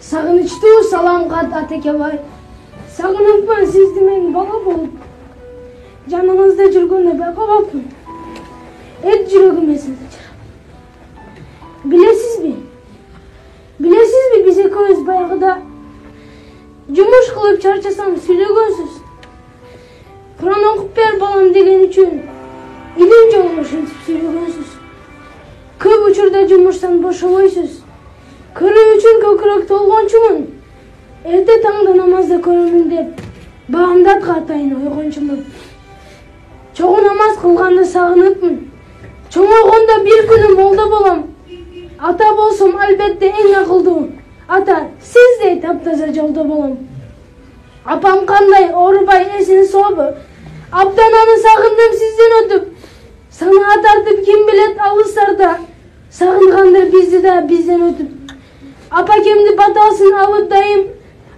Сагынычтуу саламга Атекебай. Сагыныкмын сизди мен бала болуп. Жаныңызда жүргөндө байкабапмын. Эт жүрөгүм эсимде жырап. Билесизби? Биз экөөбүз баягыда жумуш кылып чарчасам сүйлөгөнсүз. Куран окуп бер балам деген үчүн илим жолго ушинтип сүйлөгөнсүз. Көп учурда жумуштан бошобойсуз. Көрүү үчүн көкүрөк толгончумун. Эрте таңда намазды көрөмүн деп баамдатка атайын ойгончумун. Чогуу намаз кылганды сагыныпмын. Чоңойгондо бир күнү молда болом. Ата болсом албетте эң акылдуу. Ата, сиздей таптаза жолдо болом. Апам кандай оорубай эсин сообу. Абдан аны сагындым сизден өтүп. Санаа тартып ким билет алыстарда. Сагынгандыр бизди да бизден өтүп. Апакемди батасын алып дайым.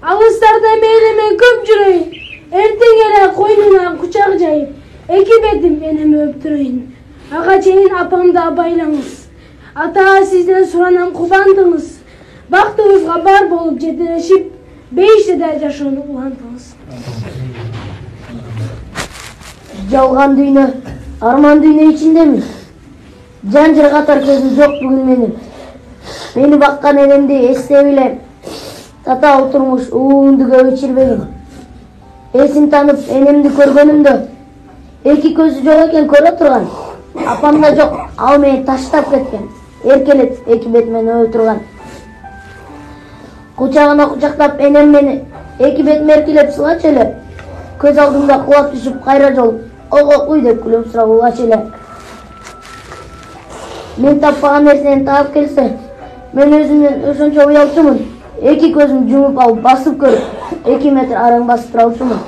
Алыстарда мейлеме көп жүрөйүн. Эртең эле койнуна кучак жайып. Эки бетим энеме өптүрөйүн. Ага чейин апамды абайлаңыз. Ата, сизден суранам кубандыңыз. Бактыбызга бар болуп жетелешип, бейиштеде жашоону улантыңыз. Жалган дүйнө, арман дүйнө ичиндемин. Жан жыргатар көзүм жок бүгүн менин. Мени баккан энемди эстеп эле татаал турмуш уунду көп ичирбегин. Эсин танып энемди көргөнүмдө эки көзү жок экен көрө турган. Апам да жок, ал мени таштап кеткен. Эркелет эки бетимен өбө турган. Кучагына кучактап энем мени эки бетиме эркелеп сылачу эле. Көз алдымда кулап түшүп кайра жолуп ого куй деп күлүп сурап улачу эле. Мен таппаган нерсени таап келсе, мен өзүмдөн ошончо уялчумун. Эки көзүм жумуп алып басып көрүп, 2 метр араң басып туралчумун.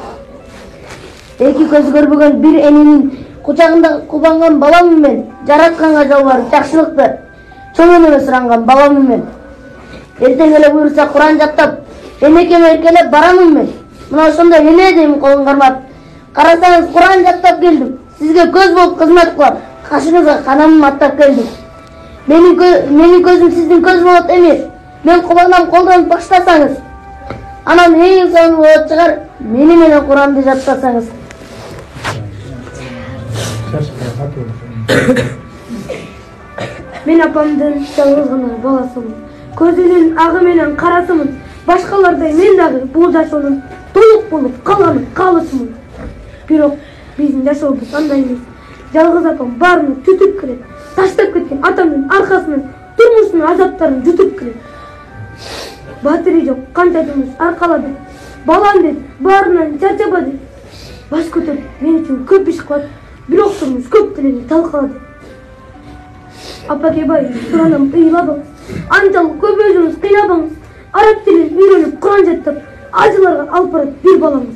Эки көз көрбөгөн бир эненин кучагында кубанган баламын мен. Жаратканга жалбарып жакшылыкты чоң энеме суранган баламын мен. Эртең эле буйруса Куран жаттап, энекеме эркелеп барамын мен. Мына ошондо эне дейм колун кармап. Карасаңыз Куран жаттап келдим. Сизге көз болуп кызмат кылам. Кашыңызга канамын аттап келдим. Менин көзүм сиздин көз болот эми. Мен кубанам колдонуп баштасаңыз. Анан эң соңу болот чыгар, мени менен Куранды жаттасаңыз. Мен апамдын жалгыз гана баласымын. Көзүнүн агы менен карасымын. Башкалардай мен дагы бул жашоонун толук болуп калганын каалоосумун. Бирок биздин жашообуз андай эмес. Жалгыз апам баарын түтүп келет. Таштап кеткен атамдын аркасынан турмуштун азаптарын жутуп келет. Батыры жок, кантайбыз аркалады. Балам деп, баарынан чарчабады. Баш көтөрүп, мен үчүн көп иш кылат. Бирок турмуш көп делени талкалады. Апакебай, суранам ыйлабаңыз. Анчалык көп өзүңүз кыйнабаңыз. Араб тилин үйрөнүп, Куран жаттап, ажыларга алып барат бир балаңыз.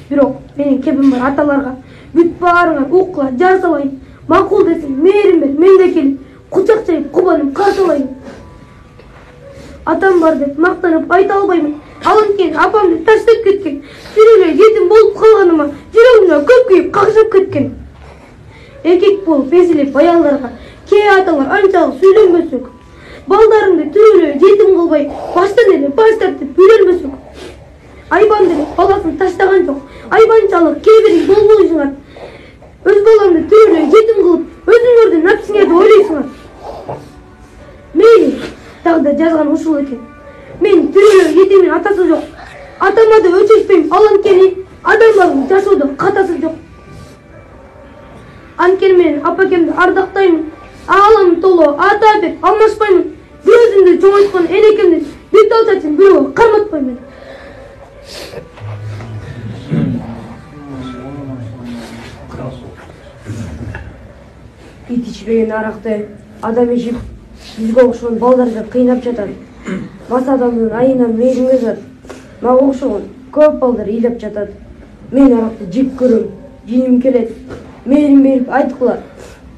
Бирок менин кебим бар аталарга. Бүт баарыңар уккула жар салайын. Макул десең, мээрим бер, мен де келип, кучак жайып, кубанып каршылайын. Атам бар деп мактанып айта албаймын. Ал анткени апамды таштап кеткен. Жүрөгүм жетим болуп калганыма жүрөгүмдө көп күйүп какшап кеткен. Эркек болуп эзилип аялдарга кээ аталар анчалык сүйлөнбөсөк. Балдарыңды түрөлө жетим кылбай, баштан эле баш тартып үйлөнбөсөк. Айбан деле баласын таштаган жок. Айбанчалык кээ бириң болбойсуңар. Өз балаңды түрөлө жетим кылып, өзүңөрдүн напсиңерди ойлойсуңар. Мейли, тагда жазган ушул экен. Мен түрөлө жетимдин атасы жок. Атама да өчөшпөйм, ал анткени адамдардын жашоодо катасы жок. Анткени мен апакемди ардактаймын. Аалым толо ата деп алмашпаймын. Бир өзүмдү чоңойткон энекемдин бир тал чачын бирөөгө карматпаймын. Ит ичпеген аракты адам ичип, бизге окшогон балдарды кыйнап жатат. Мас адамдын айынан мээримге зат. Мага окшогон көп балдар ыйлап жатат. Мен аракты жеп көрөм, жиним келет. Мээрим берип айткыла,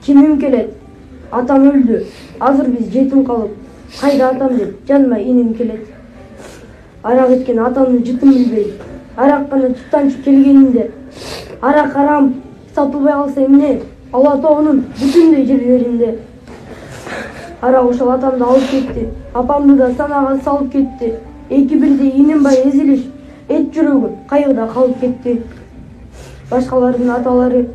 кимим келет. Атам өлдү, азыр биз жетим калып, кайда атам деп жаныма иним келет. Арак ичкен атамдын жытын билбей, арак гана жыттанчы келгенинде. Арак арам, сатылбай калса эмне? Ала тоонун бүтүндөй жерлеринде. Ара ошол атамды алып кетти. Апамды да санага салып кетти. Эки бирдей инем бар эзилиш, эт жүрөгү кайгыда калып кетти. Башкалардын аталары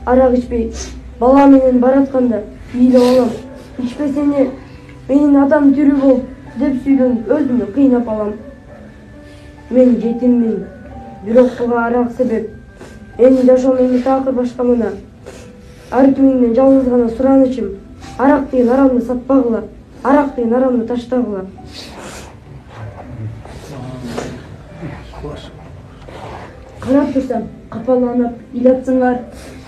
арак ичпей, бала менен баратканда бийлеп алам. Ичпесене менин атам тирүү болуп деп сүйлөнүп өзүмдү кыйнап алам. Мен жетиммин, бирок буга арак себеп. Менин жашоом эми такыр башкамына. Ар кимиңден жалгыз гана суранычым, арак деген арамды сатпагыла, арак деген арамды таштагыла. Карап турсам, капаланып ыйлатсыңар,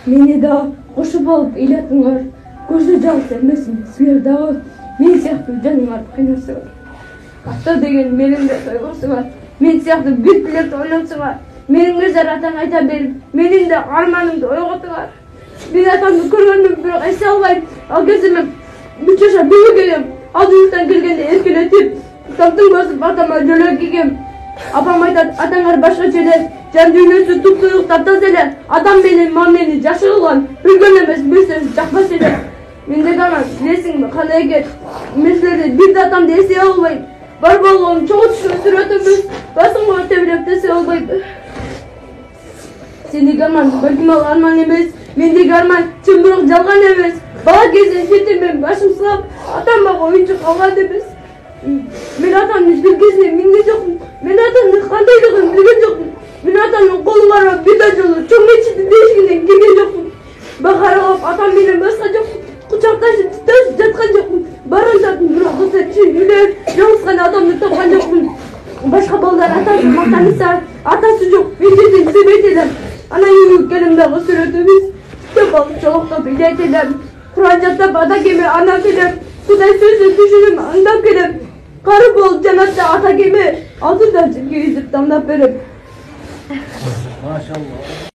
мени да кошуп алып ыйлатыңар. Көзү жалгыз эмесин, силер дагы мен сыяктуу жаныңарды кыйнасыңар. Ата деген менин де тойгосуңар, мен сыяктуу бүт тилерди ойлонсуңар. Менин мыжар атаң айта берип, менин де арманымды ойготуңар. Мен атамды көргөндүм, бирок эсе албайм. Ал кезде мен 3 жашка бөлөк элем. Алдыңыздан келгенде эркелетип, таптың басып атама жөлөк кийгем. Апам айтат, атаңар башкача эле, жан дүйнөсү туп-туюк таптаз эле. Атам менен мамени жакшы кылган, билген эмес, билсеңиз жакпас эле. Мен деги анан, билесиңби кандай экен? Мен силерди бир да атамды эстей албайм. Бар болгону чогуу түшкөн сүрөтүмүз, басыңга тебелеп десе албайм. Сендеги арман балким арман эмес, мендеги арман чын бирок жалган эмес. Бала кезден жетиммин, башым сылап, атам мага оюнчук алган эмес. Мен атамды бир кезде минген жокмун. Мен атамдын кандайлыгын билген жокмун. Мен атамдын колун карап бир да жолу чоң мечиттин эшигинен кирген жокмун. Бакаралап атам менен баскан жокмун. Кучакташып титашып жаткан жокмун. Барымдадым, бирок үйлөнүп, жалгыз гана атамды тапкан жокмун. Башка балдар атасы мактанса, атасы жок, мен жерден себет элем. Ана үйгө келем дагы сүрөтүбүз. Китеп алып жолоктоп ыйлайт элем. Куран жаттап ата кеме ана келем. Кудай сөзүн түшүнүп аңдап келем. Кары болуп жанатта ата кеме, алдыда жүргүзүп тамдап берем. Машалла.